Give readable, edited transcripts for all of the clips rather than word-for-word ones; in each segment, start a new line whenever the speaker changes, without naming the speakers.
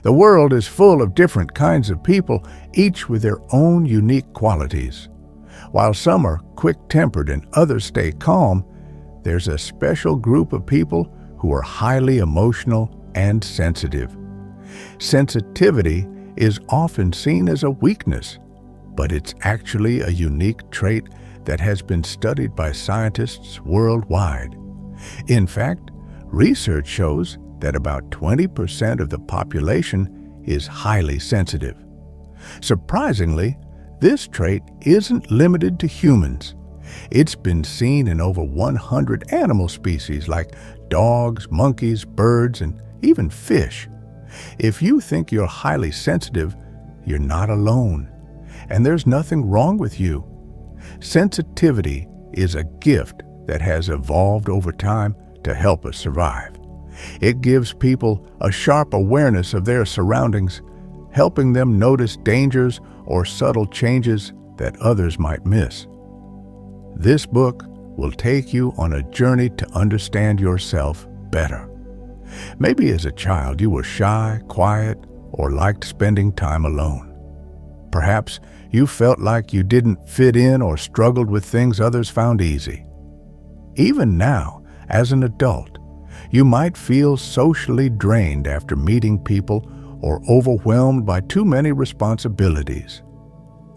The world is full of different kinds of people, each with their own unique qualities. While some are quick-tempered and others stay calm, there's a special group of people who are highly emotional and sensitive. Sensitivity is often seen as a weakness, but it's actually a unique trait that has been studied by scientists worldwide. In fact, research shows that about 20% of the population is highly sensitive. Surprisingly, this trait isn't limited to humans. It's been seen in over 100 animal species like dogs, monkeys, birds, and even fish. If you think you're highly sensitive, you're not alone, and there's nothing wrong with you. Sensitivity is a gift that has evolved over time to help us survive. It gives people a sharp awareness of their surroundings, helping them notice dangers or subtle changes that others might miss. This book will take you on a journey to understand yourself better. Maybe as a child you were shy, quiet, or liked spending time alone. Perhaps you felt like you didn't fit in or struggled with things others found easy. Even now, as an adult, you might feel socially drained after meeting people or overwhelmed by too many responsibilities.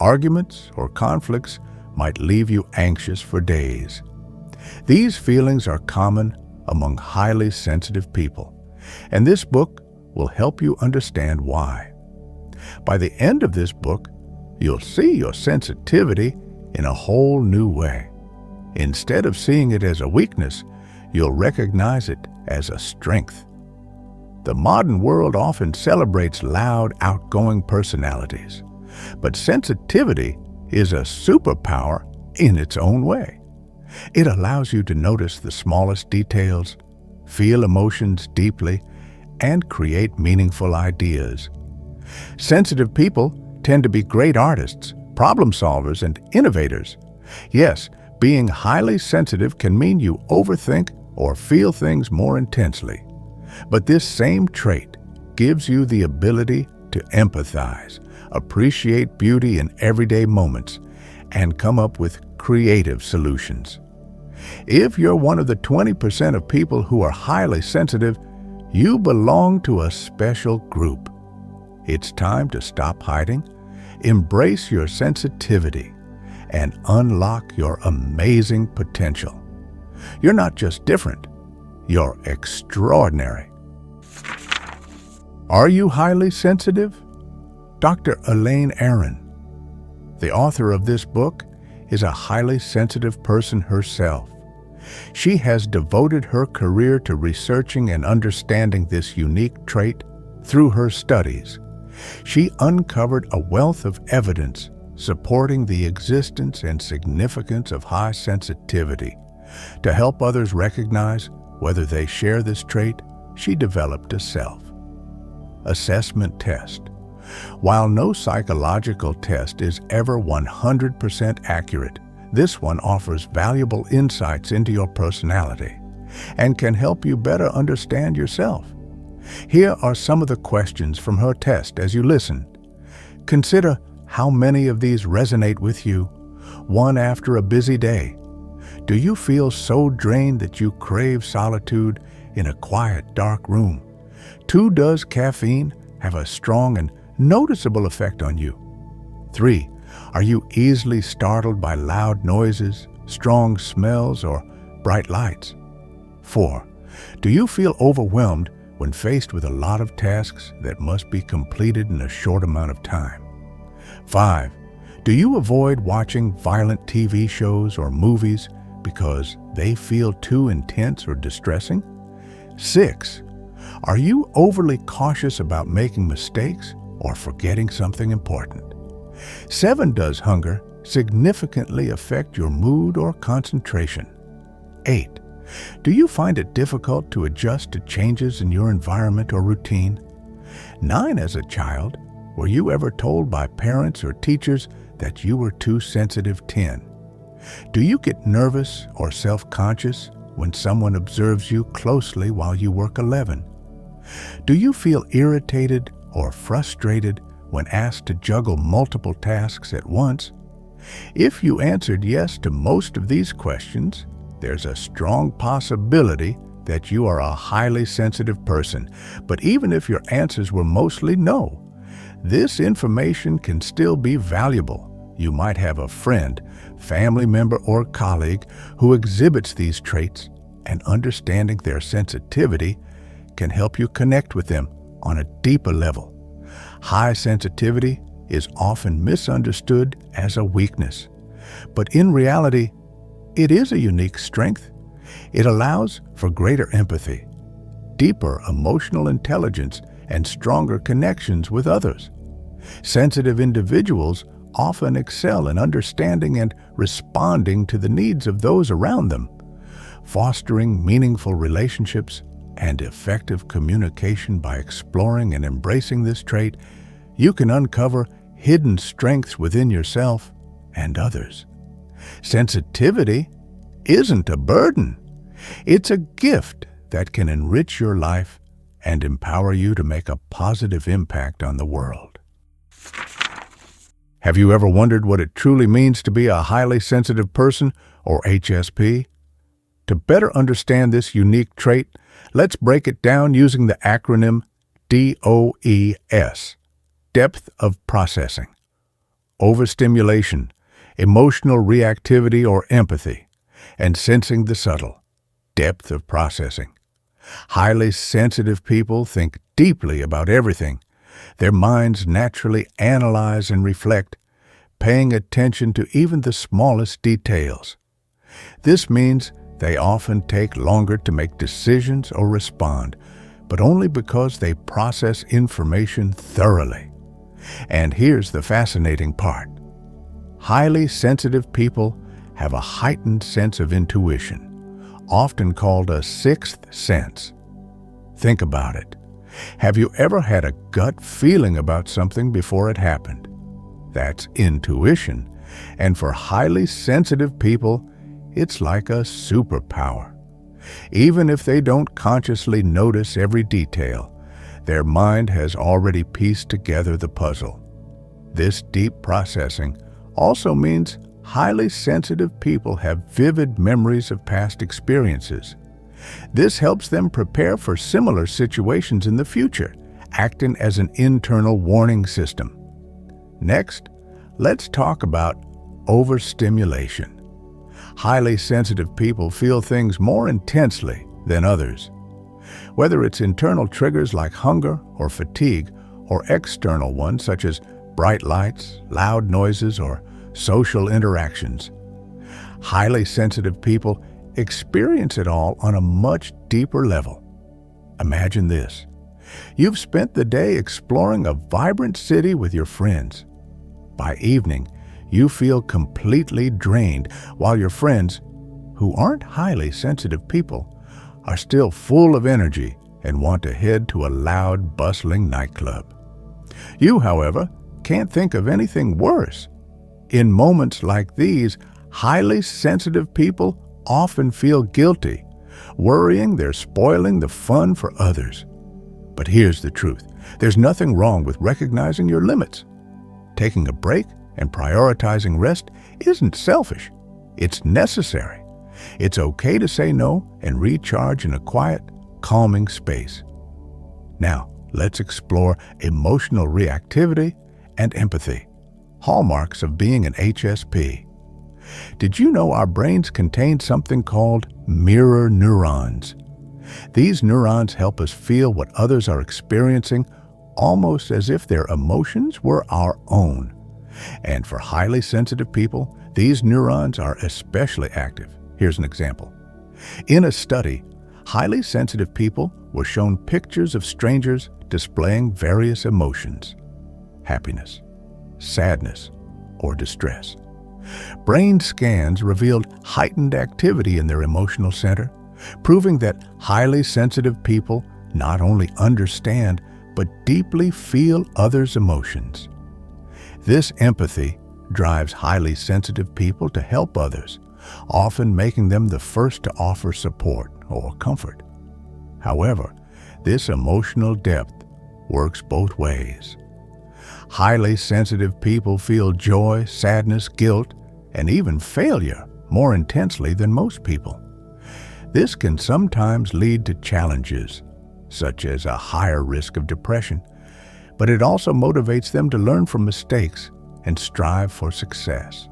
Arguments or conflicts might leave you anxious for days. These feelings are common among highly sensitive people, and this book will help you understand why. By the end of this book, you'll see your sensitivity in a whole new way. Instead of seeing it as a weakness, you'll recognize it as a strength. The modern world often celebrates loud, outgoing personalities, but sensitivity is a superpower in its own way. It allows you to notice the smallest details, feel emotions deeply, and create meaningful ideas. Sensitive people tend to be great artists, problem solvers, and innovators. Yes, being highly sensitive can mean you overthink or feel things more intensely. But this same trait gives you the ability to empathize, appreciate beauty in everyday moments, and come up with creative solutions. If you're one of the 20% of people who are highly sensitive, you belong to a special group. It's time to stop hiding, embrace your sensitivity, and unlock your amazing potential. You're not just different, you're extraordinary. Are you highly sensitive? Dr. Elaine N Aron, the author of this book, is a highly sensitive person herself. She has devoted her career to researching and understanding this unique trait through her studies. She uncovered a wealth of evidence supporting the existence and significance of high sensitivity. To help others recognize whether they share this trait, she developed a self-assessment test. While no psychological test is ever 100% accurate, this one offers valuable insights into your personality and can help you better understand yourself. Here are some of the questions from her test as you listen. Consider how many of these resonate with you. 1, after a busy day. Do you feel so drained that you crave solitude in a quiet, dark room? 2, does caffeine have a strong and noticeable effect on you? 3, are you easily startled by loud noises, strong smells, or bright lights? 4, do you feel overwhelmed when faced with a lot of tasks that must be completed in a short amount of time? 5, do you avoid watching violent TV shows or movies because they feel too intense or distressing? 6, are you overly cautious about making mistakes or forgetting something important? 7, does hunger significantly affect your mood or concentration? 8, do you find it difficult to adjust to changes in your environment or routine? 9, as a child, were you ever told by parents or teachers that you were too sensitive? 10, do you get nervous or self-conscious when someone observes you closely while you work? 11, do you feel irritated or frustrated when asked to juggle multiple tasks at once? If you answered yes to most of these questions, there's a strong possibility that you are a highly sensitive person. But even if your answers were mostly no, this information can still be valuable. You might have a friend, family member, or colleague who exhibits these traits, and understanding their sensitivity can help you connect with them on a deeper level. High sensitivity is often misunderstood as a weakness, but in reality, it is a unique strength. It allows for greater empathy, deeper emotional intelligence, and stronger connections with others. Sensitive individuals often excel in understanding and responding to the needs of those around them, fostering meaningful relationships and effective communication. By exploring and embracing this trait, you can uncover hidden strengths within yourself and others. Sensitivity isn't a burden. It's a gift that can enrich your life and empower you to make a positive impact on the world. Have you ever wondered what it truly means to be a highly sensitive person, or HSP? To better understand this unique trait, let's break it down using the acronym DOES, depth of processing, overstimulation, emotional reactivity or empathy, and sensing the subtle, depth of processing. Highly sensitive people think deeply about everything. Their minds naturally analyze and reflect, paying attention to even the smallest details. This means they often take longer to make decisions or respond, but only because they process information thoroughly. And here's the fascinating part. Highly sensitive people have a heightened sense of intuition, often called a sixth sense. Think about it. Have you ever had a gut feeling about something before it happened? That's intuition, and for highly sensitive people, it's like a superpower. Even if they don't consciously notice every detail, their mind has already pieced together the puzzle. This deep processing also means highly sensitive people have vivid memories of past experiences. This helps them prepare for similar situations in the future, acting as an internal warning system. Next, let's talk about overstimulation. Highly sensitive people feel things more intensely than others. Whether it's internal triggers like hunger or fatigue, or external ones such as bright lights, loud noises, or social interactions, highly sensitive people experience it all on a much deeper level. Imagine this. You've spent the day exploring a vibrant city with your friends. By evening, you feel completely drained, while your friends, who aren't highly sensitive people, are still full of energy and want to head to a loud, bustling nightclub. You, however, can't think of anything worse. In moments like these, highly sensitive people often feel guilty, worrying they're spoiling the fun for others. But here's the truth. There's nothing wrong with recognizing your limits. Taking a break and prioritizing rest isn't selfish. It's necessary. It's okay to say no and recharge in a quiet, calming space. Now, let's explore emotional reactivity and empathy, hallmarks of being an HSP. Did you know our brains contain something called mirror neurons? These neurons help us feel what others are experiencing, almost as if their emotions were our own. And for highly sensitive people, these neurons are especially active. Here's an example. In a study, highly sensitive people were shown pictures of strangers displaying various emotions: happiness, sadness, or distress. Brain scans revealed heightened activity in their emotional center, proving that highly sensitive people not only understand but deeply feel others' emotions. This empathy drives highly sensitive people to help others, often making them the first to offer support or comfort. However, this emotional depth works both ways. Highly sensitive people feel joy, sadness, guilt, and even failure more intensely than most people. This can sometimes lead to challenges, such as a higher risk of depression, but it also motivates them to learn from mistakes and strive for success.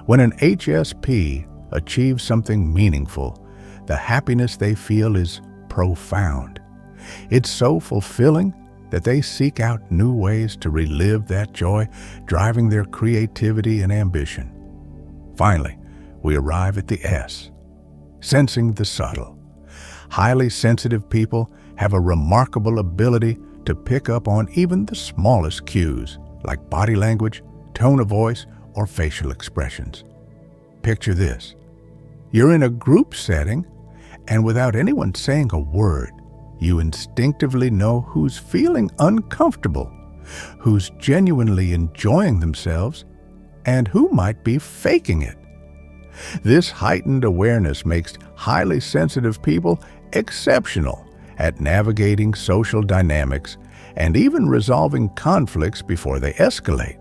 When an HSP achieves something meaningful, the happiness they feel is profound. It's so fulfilling that they seek out new ways to relive that joy, driving their creativity and ambition. Finally, we arrive at the S, sensing the subtle. Highly sensitive people have a remarkable ability to pick up on even the smallest cues, like body language, tone of voice, or facial expressions. Picture this. You're in a group setting, and without anyone saying a word, you instinctively know who's feeling uncomfortable, who's genuinely enjoying themselves, and who might be faking it. This heightened awareness makes highly sensitive people exceptional at navigating social dynamics and even resolving conflicts before they escalate.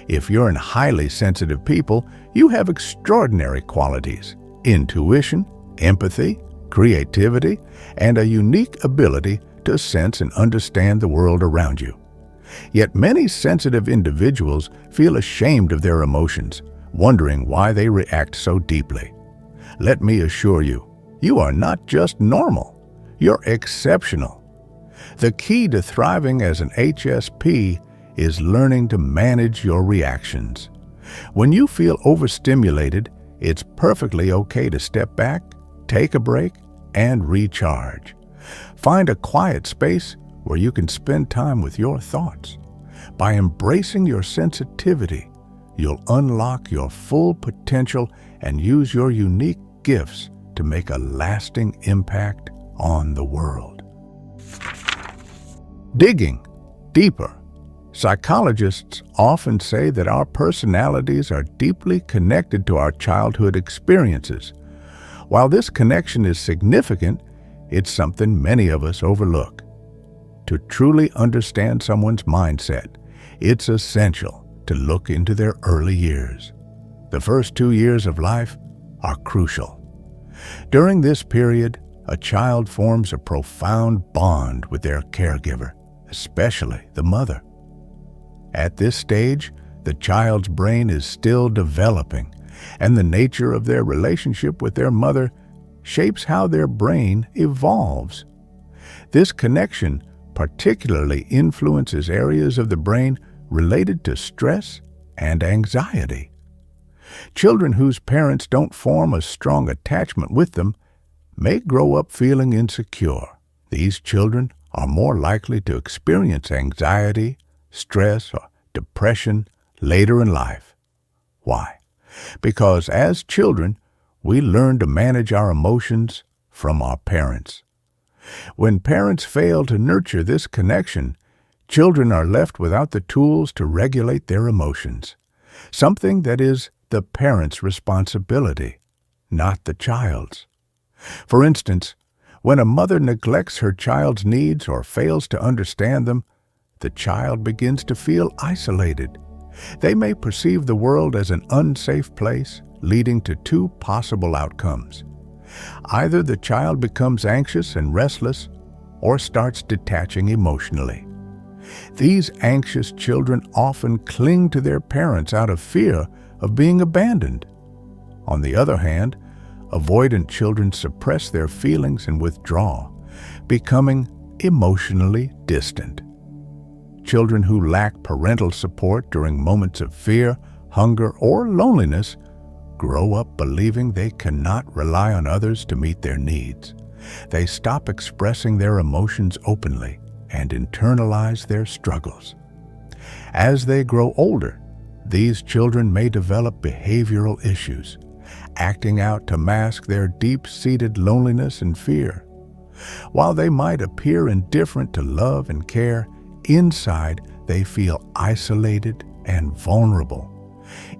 If you're in highly sensitive people, you have extraordinary qualities: intuition, empathy, creativity, and a unique ability to sense and understand the world around you. Yet many sensitive individuals feel ashamed of their emotions, wondering why they react so deeply. Let me assure you, you are not just normal, you're exceptional. The key to thriving as an HSP is learning to manage your reactions. When you feel overstimulated, it's perfectly okay to step back, take a break, and recharge. Find a quiet space where you can spend time with your thoughts. By embracing your sensitivity, you'll unlock your full potential and use your unique gifts to make a lasting impact on the world. Digging deeper. Psychologists often say that our personalities are deeply connected to our childhood experiences. While this connection is significant, it's something many of us overlook. To truly understand someone's mindset, it's essential to look into their early years. The first 2 years of life are crucial. During this period, a child forms a profound bond with their caregiver, especially the mother. At this stage, the child's brain is still developing, and the nature of their relationship with their mother shapes how their brain evolves. This connection particularly influences areas of the brain related to stress and anxiety. Children whose parents don't form a strong attachment with them may grow up feeling insecure. These children are more likely to experience anxiety, stress, or depression later in life. Why? Because as children, we learn to manage our emotions from our parents. When parents fail to nurture this connection, children are left without the tools to regulate their emotions, something that is the parent's responsibility, not the child's. For instance, when a mother neglects her child's needs or fails to understand them, the child begins to feel isolated. They may perceive the world as an unsafe place, leading to two possible outcomes. Either the child becomes anxious and restless, or starts detaching emotionally. These anxious children often cling to their parents out of fear of being abandoned. On the other hand, avoidant children suppress their feelings and withdraw, becoming emotionally distant. Children who lack parental support during moments of fear, hunger, or loneliness grow up believing they cannot rely on others to meet their needs. They stop expressing their emotions openly and internalize their struggles. As they grow older, these children may develop behavioral issues, acting out to mask their deep-seated loneliness and fear. While they might appear indifferent to love and care, inside they feel isolated and vulnerable.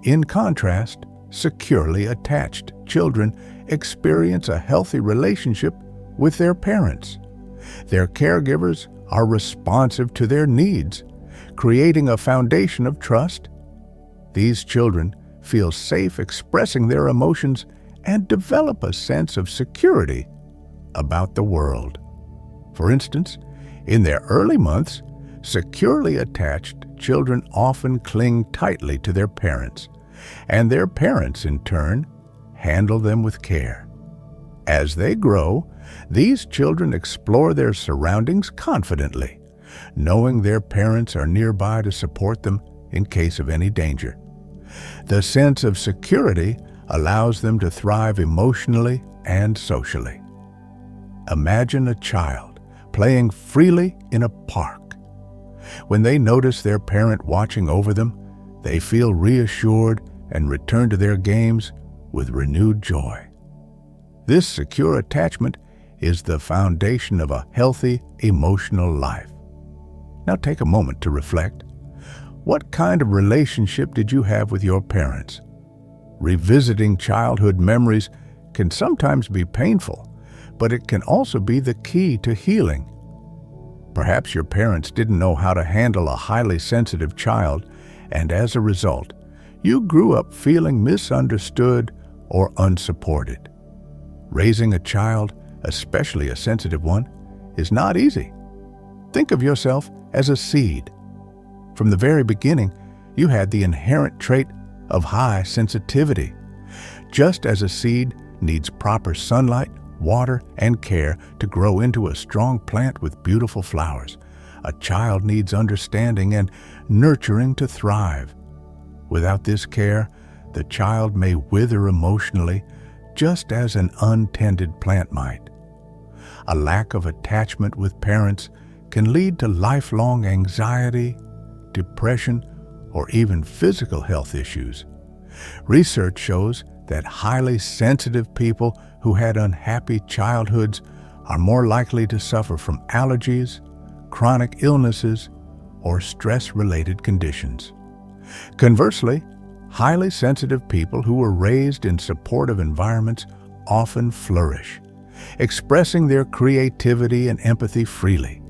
In contrast, securely attached children experience a healthy relationship with their parents. Their caregivers are responsive to their needs, creating a foundation of trust. These children feel safe expressing their emotions and develop a sense of security about the world. For instance, in their early months, securely attached children often cling tightly to their parents, and their parents, in turn, handle them with care. As they grow, these children explore their surroundings confidently, knowing their parents are nearby to support them in case of any danger. The sense of security allows them to thrive emotionally and socially. Imagine a child playing freely in a park. When they notice their parent watching over them, they feel reassured and return to their games with renewed joy. This secure attachment is the foundation of a healthy emotional life. Now take a moment to reflect. What kind of relationship did you have with your parents? Revisiting childhood memories can sometimes be painful, but it can also be the key to healing. Perhaps your parents didn't know how to handle a highly sensitive child, and as a result, you grew up feeling misunderstood or unsupported. Raising a child, especially a sensitive one, is not easy. Think of yourself as a seed. From the very beginning, you had the inherent trait of high sensitivity. Just as a seed needs proper sunlight, water, and care to grow into a strong plant with beautiful flowers, a child needs understanding and nurturing to thrive. Without this care, the child may wither emotionally, just as an untended plant might. A lack of attachment with parents can lead to lifelong anxiety, depression, or even physical health issues. Research shows that highly sensitive people who had unhappy childhoods are more likely to suffer from allergies, chronic illnesses, or stress-related conditions. Conversely, highly sensitive people who were raised in supportive environments often flourish, expressing their creativity and empathy freely.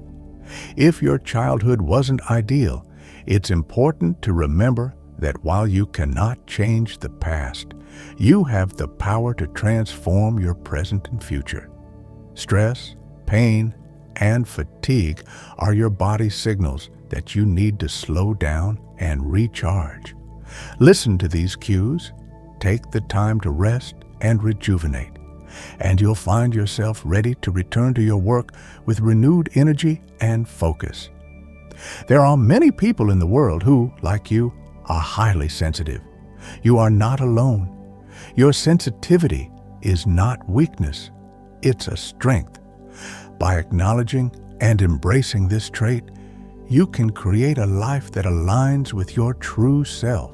If your childhood wasn't ideal, it's important to remember that while you cannot change the past, you have the power to transform your present and future. Stress, pain, and fatigue are your body's signals that you need to slow down and recharge. Listen to these cues, take the time to rest and rejuvenate, and you'll find yourself ready to return to your work with renewed energy and focus. There are many people in the world who, like you, are highly sensitive. You are not alone. Your sensitivity is not weakness, it's a strength. By acknowledging and embracing this trait, you can create a life that aligns with your true self,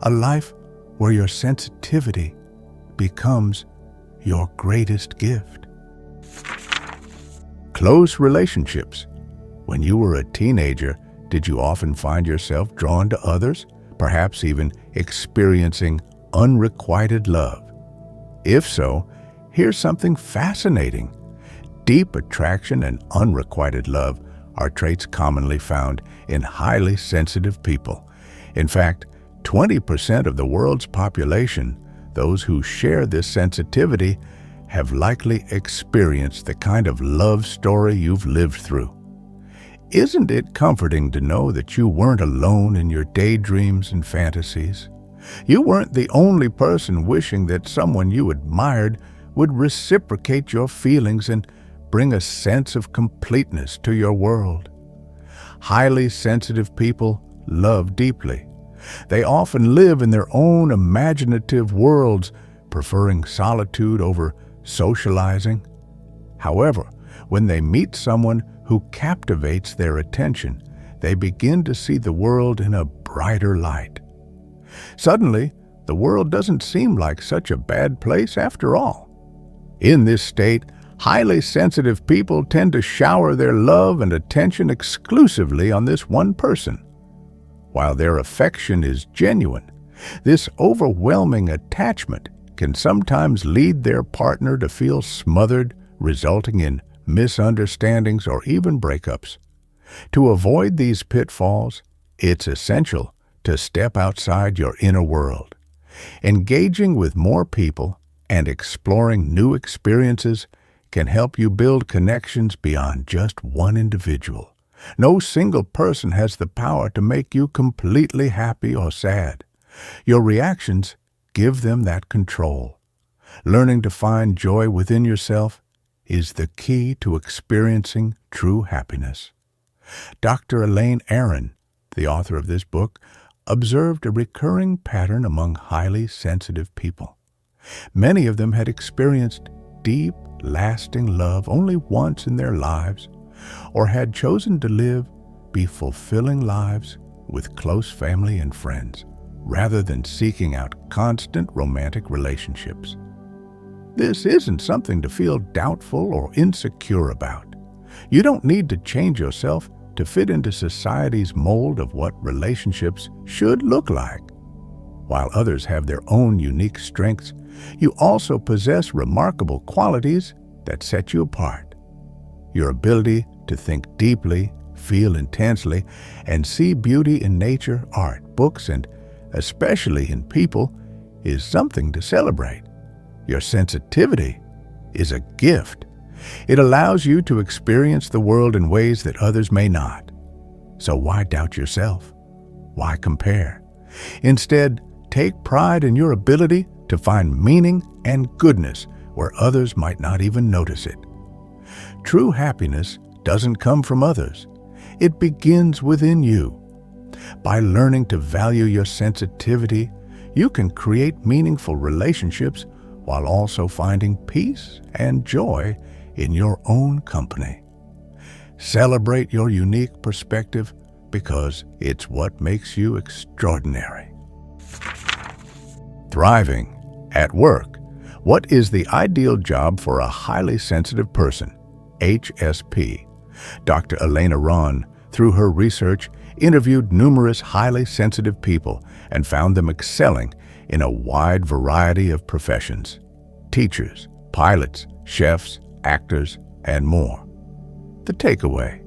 a life where your sensitivity becomes your greatest gift. Close relationships. When you were a teenager, did you often find yourself drawn to others, perhaps even experiencing unrequited love? If so, here's something fascinating. Deep attraction and unrequited love are traits commonly found in highly sensitive people. In fact, 20% of the world's population, those who share this sensitivity, have likely experienced the kind of love story you've lived through. Isn't it comforting to know that you weren't alone in your daydreams and fantasies? You weren't the only person wishing that someone you admired would reciprocate your feelings and bring a sense of completeness to your world. Highly sensitive people love deeply. They often live in their own imaginative worlds, preferring solitude over socializing. However, when they meet someone who captivates their attention, they begin to see the world in a brighter light. Suddenly, the world doesn't seem like such a bad place after all. In this state, highly sensitive people tend to shower their love and attention exclusively on this one person. While their affection is genuine, this overwhelming attachment can sometimes lead their partner to feel smothered, resulting in misunderstandings, or even breakups. To avoid these pitfalls, it's essential to step outside your inner world. Engaging with more people and exploring new experiences can help you build connections beyond just one individual. No single person has the power to make you completely happy or sad. Your reactions give them that control. Learning to find joy within yourself is the key to experiencing true happiness. Dr. Elaine N Aron, the author of this book, observed a recurring pattern among highly sensitive people. Many of them had experienced deep, lasting love only once in their lives, or had chosen to live fulfilling lives with close family and friends, rather than seeking out constant romantic relationships. This isn't something to feel doubtful or insecure about. You don't need to change yourself to fit into society's mold of what relationships should look like. While others have their own unique strengths, you also possess remarkable qualities that set you apart. Your ability to think deeply, feel intensely, and see beauty in nature, art, books, and especially in people is something to celebrate. Your sensitivity is a gift. It allows you to experience the world in ways that others may not. So why doubt yourself? Why compare? Instead, take pride in your ability to find meaning and goodness where others might not even notice it. True happiness doesn't come from others. It begins within you. By learning to value your sensitivity, you can create meaningful relationships while also finding peace and joy in your own company. Celebrate your unique perspective because it's what makes you extraordinary. Thriving at work. What is the ideal job for a highly sensitive person? HSP. Dr. Elaine N Aron, through her research, interviewed numerous highly sensitive people and found them excelling in a wide variety of professions: teachers, pilots, chefs, actors, and more. The takeaway: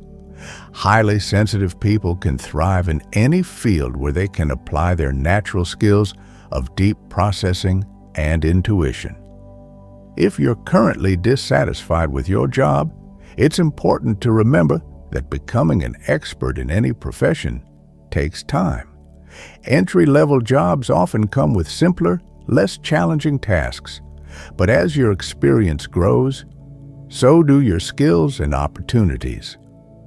highly sensitive people can thrive in any field where they can apply their natural skills of deep processing and intuition. If you're currently dissatisfied with your job, it's important to remember that becoming an expert in any profession takes time. Entry-level jobs often come with simpler, less challenging tasks, but as your experience grows, so do your skills and opportunities.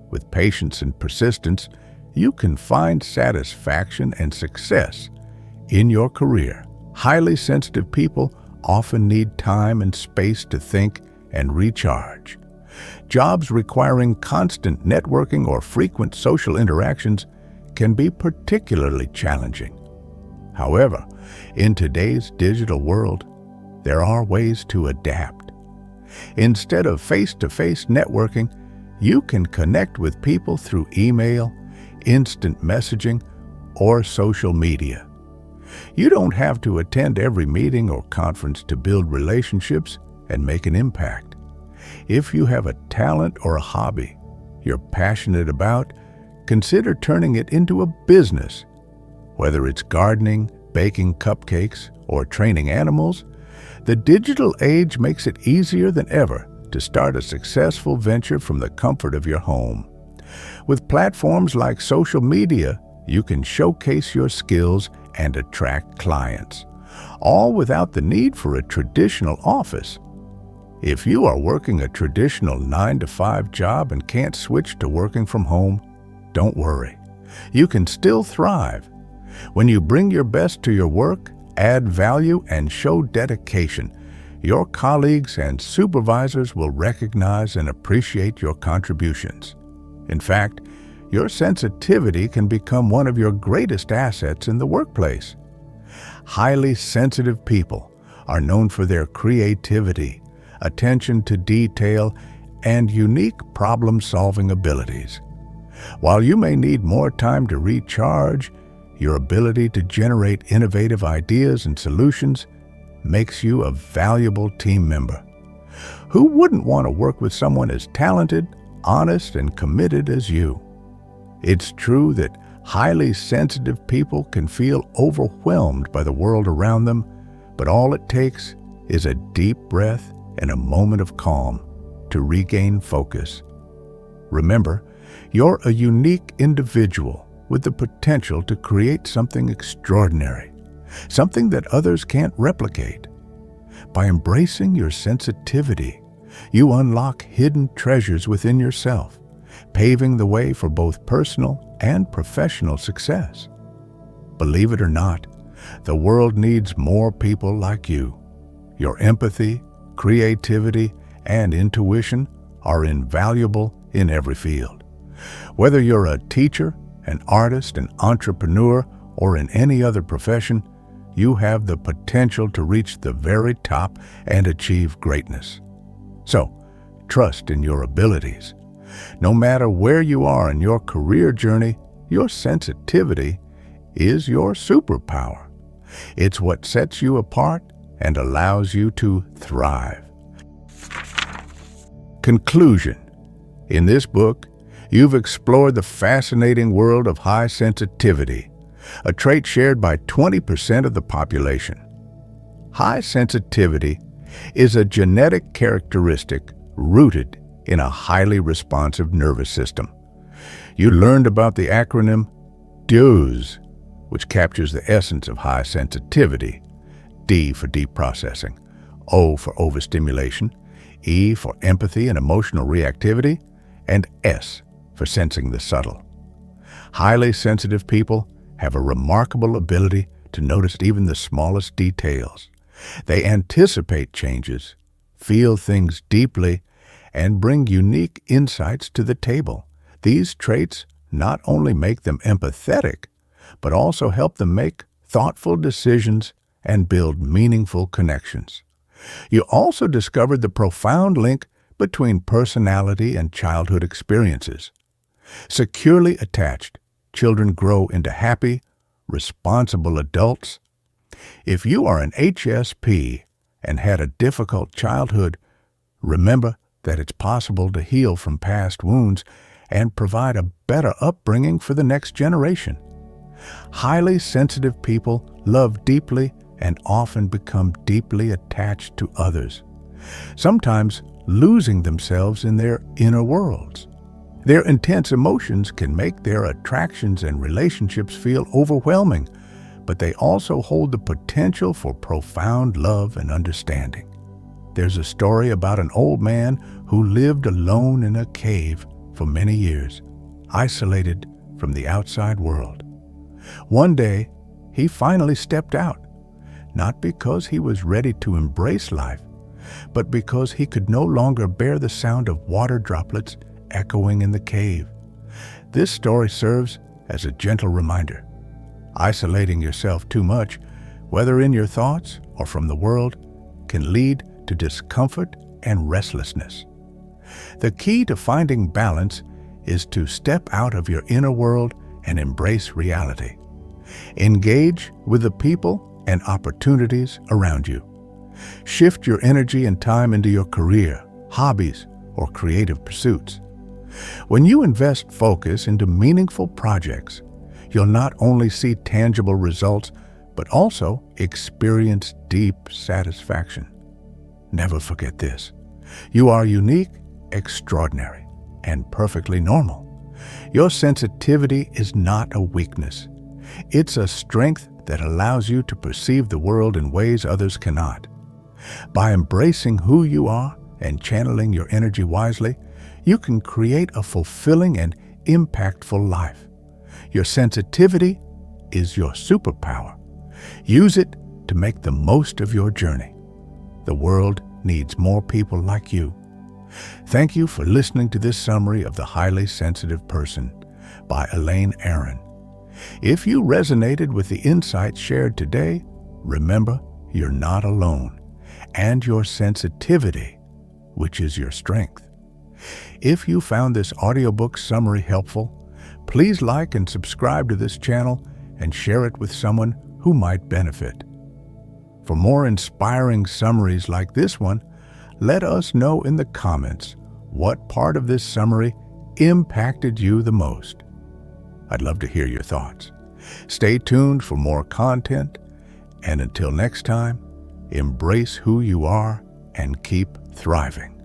With patience and persistence, you can find satisfaction and success in your career. Highly sensitive people often need time and space to think and recharge. Jobs requiring constant networking or frequent social interactions can be particularly challenging. However, in today's digital world, there are ways to adapt. Instead of face-to-face networking, you can connect with people through email, instant messaging, or social media. You don't have to attend every meeting or conference to build relationships and make an impact. If you have a talent or a hobby you're passionate about, consider turning it into a business. Whether it's gardening, baking cupcakes, or training animals, the digital age makes it easier than ever to start a successful venture from the comfort of your home. With platforms like social media, you can showcase your skills and attract clients, all without the need for a traditional office. If you are working a traditional 9-to-5 job and can't switch to working from home, don't worry. You can still thrive. When you bring your best to your work, add value, and show dedication, your colleagues and supervisors will recognize and appreciate your contributions. In fact, your sensitivity can become one of your greatest assets in the workplace. Highly sensitive people are known for their creativity, attention to detail, and unique problem-solving abilities. While you may need more time to recharge, your ability to generate innovative ideas and solutions makes you a valuable team member. Who wouldn't want to work with someone as talented, honest, and committed as you? It's true that highly sensitive people can feel overwhelmed by the world around them, but all it takes is a deep breath and a moment of calm to regain focus. Remember, you're a unique individual with the potential to create something extraordinary, something that others can't replicate. By embracing your sensitivity, you unlock hidden treasures within yourself, paving the way for both personal and professional success. Believe it or not, the world needs more people like you. Your empathy, creativity, and intuition are invaluable in every field. Whether you're a teacher, an artist, an entrepreneur, or in any other profession, you have the potential to reach the very top and achieve greatness. So, trust in your abilities. No matter where you are in your career journey, your sensitivity is your superpower. It's what sets you apart and allows you to thrive. Conclusion. In this book, you've explored the fascinating world of high sensitivity, a trait shared by 20% of the population. High sensitivity is a genetic characteristic rooted in a highly responsive nervous system. You learned about the acronym DEWS, which captures the essence of high sensitivity. D for deep processing, O for overstimulation, E for empathy and emotional reactivity, and S for sensing the subtle. Highly sensitive people have a remarkable ability to notice even the smallest details. They anticipate changes, feel things deeply, and bring unique insights to the table. These traits not only make them empathetic, but also help them make thoughtful decisions and build meaningful connections. You also discovered the profound link between personality and childhood experiences. Securely attached, children grow into happy, responsible adults. If you are an HSP and had a difficult childhood, remember that it's possible to heal from past wounds and provide a better upbringing for the next generation. Highly sensitive people love deeply and often become deeply attached to others, sometimes losing themselves in their inner worlds. Their intense emotions can make their attractions and relationships feel overwhelming, but they also hold the potential for profound love and understanding. There's a story about an old man who lived alone in a cave for many years, isolated from the outside world. One day, he finally stepped out, not because he was ready to embrace life, but because he could no longer bear the sound of water droplets echoing in the cave. This story serves as a gentle reminder. Isolating yourself too much, whether in your thoughts or from the world, can lead to discomfort and restlessness. The key to finding balance is to step out of your inner world and embrace reality. Engage with the people and opportunities around you. Shift your energy and time into your career, hobbies, or creative pursuits. When you invest focus into meaningful projects, you'll not only see tangible results, but also experience deep satisfaction. Never forget this. You are unique, extraordinary, and perfectly normal. Your sensitivity is not a weakness. It's a strength that allows you to perceive the world in ways others cannot. By embracing who you are and channeling your energy wisely, you can create a fulfilling and impactful life. Your sensitivity is your superpower. Use it to make the most of your journey. The world needs more people like you. Thank you for listening to this summary of The Highly Sensitive Person by Elaine N Aron. If you resonated with the insights shared today, remember you're not alone, and your sensitivity, which is your strength. If you found this audiobook summary helpful, please like and subscribe to this channel and share it with someone who might benefit. For more inspiring summaries like this one, Let us know in the comments what part of this summary impacted you the most. I'd love to hear your thoughts. Stay tuned for more content, and until next time, embrace who you are and keep thriving.